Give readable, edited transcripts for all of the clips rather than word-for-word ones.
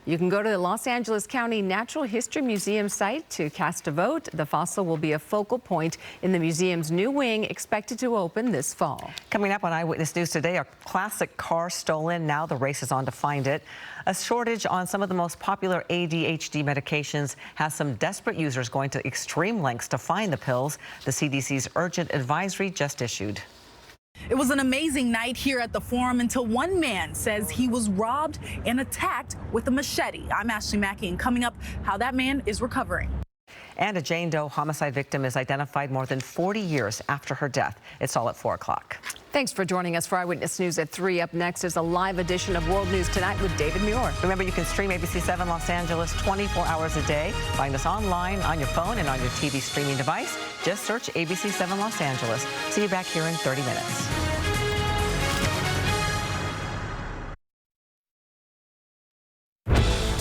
You can go to the Los Angeles County Natural History Museum site to cast a vote. The fossil will be a focal point in the museum's new wing, expected to open this fall. Coming up on Eyewitness News today, a classic car stolen. Now the race is on to find it. A shortage on some of the most popular ADHD medications has some desperate users going to extreme lengths to find the pills. The CDC's urgent advisory just issued. It was an amazing night here at the Forum until one man says he was robbed and attacked with a machete. I'm Ashley Mackey, and coming up, how that man is recovering. And a Jane Doe homicide victim is identified more than 40 years after her death. It's all at 4 o'clock. Thanks for joining us for Eyewitness News at 3. Up next is a live edition of World News Tonight with David Muir. Remember, you can stream ABC 7 Los Angeles 24 hours a day. Find us online, on your phone, and on your TV streaming device. Just search ABC 7 Los Angeles. See you back here in 30 minutes.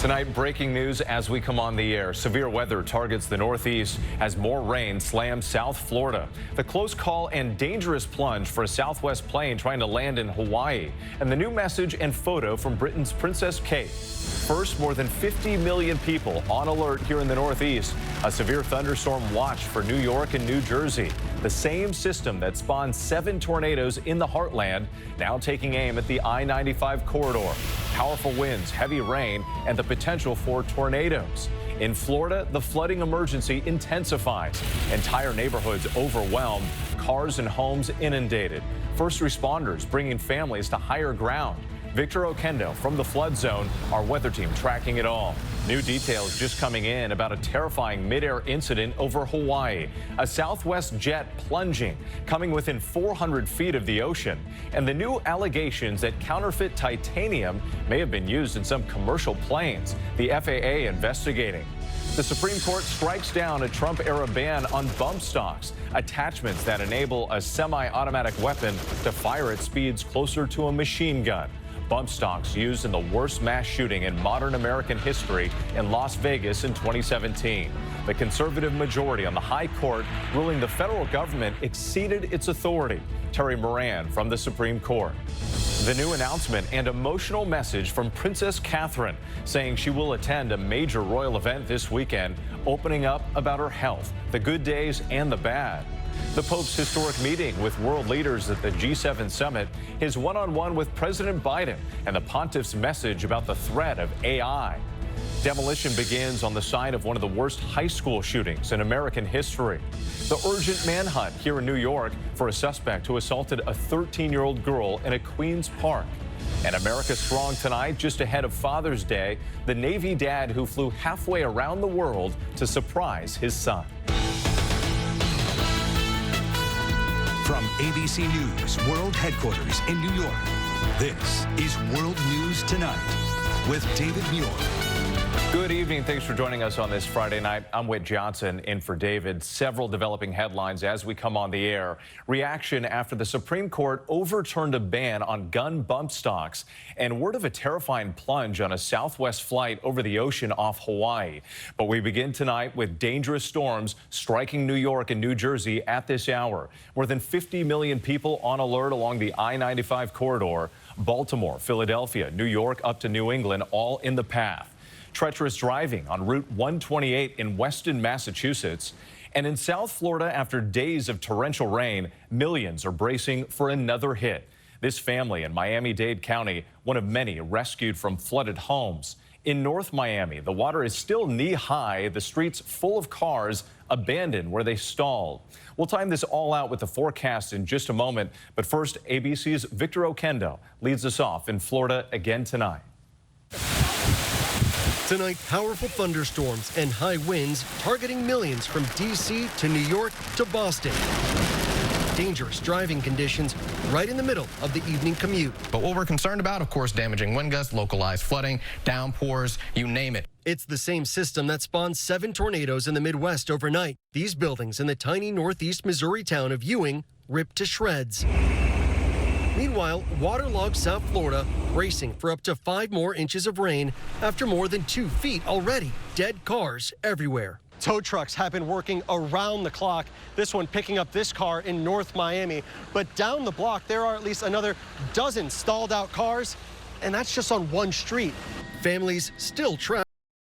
Tonight, breaking news as we come on the air. Severe weather targets the Northeast as more rain slams South Florida. The close call and dangerous plunge for a Southwest plane trying to land in Hawaii. And the new message and photo from Britain's Princess Kate. First, more than 50 million people on alert here in the Northeast. A severe thunderstorm watch for New York and New Jersey. The same system that spawned 7 tornadoes in the heartland, now taking aim at the I-95 corridor. Powerful winds, heavy rain, and the potential for tornadoes. In Florida, the flooding emergency intensifies. Entire neighborhoods overwhelmed, cars and homes inundated. First responders bringing families to higher ground. Victor Oquendo from the flood zone, our weather team tracking it all. New details just coming in about a terrifying midair incident over Hawaii. A Southwest jet plunging, coming within 400 feet of the ocean. And the new allegations that counterfeit titanium may have been used in some commercial planes. The FAA investigating. The Supreme Court strikes down a Trump-era ban on bump stocks, attachments that enable a semi-automatic weapon to fire at speeds closer to a machine gun. Bump stocks used in the worst mass shooting in modern American history in Las Vegas in 2017. The conservative majority on the high court ruling the federal government exceeded its authority. Terry Moran from the Supreme Court. The new announcement and emotional message from Princess Catherine saying she will attend a major royal event this weekend, opening up about her health, the good days and the bad. The Pope's historic meeting with world leaders at the G7 summit, his one-on-one with President Biden, and the pontiff's message about the threat of AI. Demolition begins on the site of one of the worst high school shootings in American history. The urgent manhunt here in New York for a suspect who assaulted a 13-year-old girl in a Queens park. And America strong tonight, just ahead of Father's Day, the Navy dad who flew halfway around the world to surprise his son. From ABC News World Headquarters in New York, this is World News Tonight with David Muir. Good evening. Thanks for joining us on this Friday night. I'm Whit Johnson in for David. Several developing headlines as we come on the air. Reaction after the Supreme Court overturned a ban on gun bump stocks, and word of a terrifying plunge on a Southwest flight over the ocean off Hawaii. But we begin tonight with dangerous storms striking New York and New Jersey at this hour. More than 50 million people on alert along the I-95 corridor. Baltimore, Philadelphia, New York up to New England, all in the path. Treacherous driving on Route 128 in Weston, Massachusetts. And in South Florida, after days of torrential rain, millions are bracing for another hit. This family in Miami-Dade County, one of many rescued from flooded homes. In North Miami, the water is still knee-high, the streets full of cars abandoned where they stalled. We'll time this all out with the forecast in just a moment. But first, ABC's Victor Oquendo leads us off in Florida again tonight. Tonight, powerful thunderstorms and high winds targeting millions from D.C. to New York to Boston. Dangerous driving conditions right in the middle of the evening commute. But what we're concerned about, of course, damaging wind gusts, localized flooding, downpours, you name it. It's the same system that spawned 7 tornadoes in the Midwest overnight. These buildings in the tiny northeast Missouri town of Ewing ripped to shreds. Meanwhile, waterlogged South Florida bracing for up to 5 more inches of rain after more than 2 feet already. Dead cars everywhere. Tow trucks have been working around the clock. This one picking up this car in North Miami. But down the block, there are at least another dozen stalled out cars and that's just on one street. Families still trapped.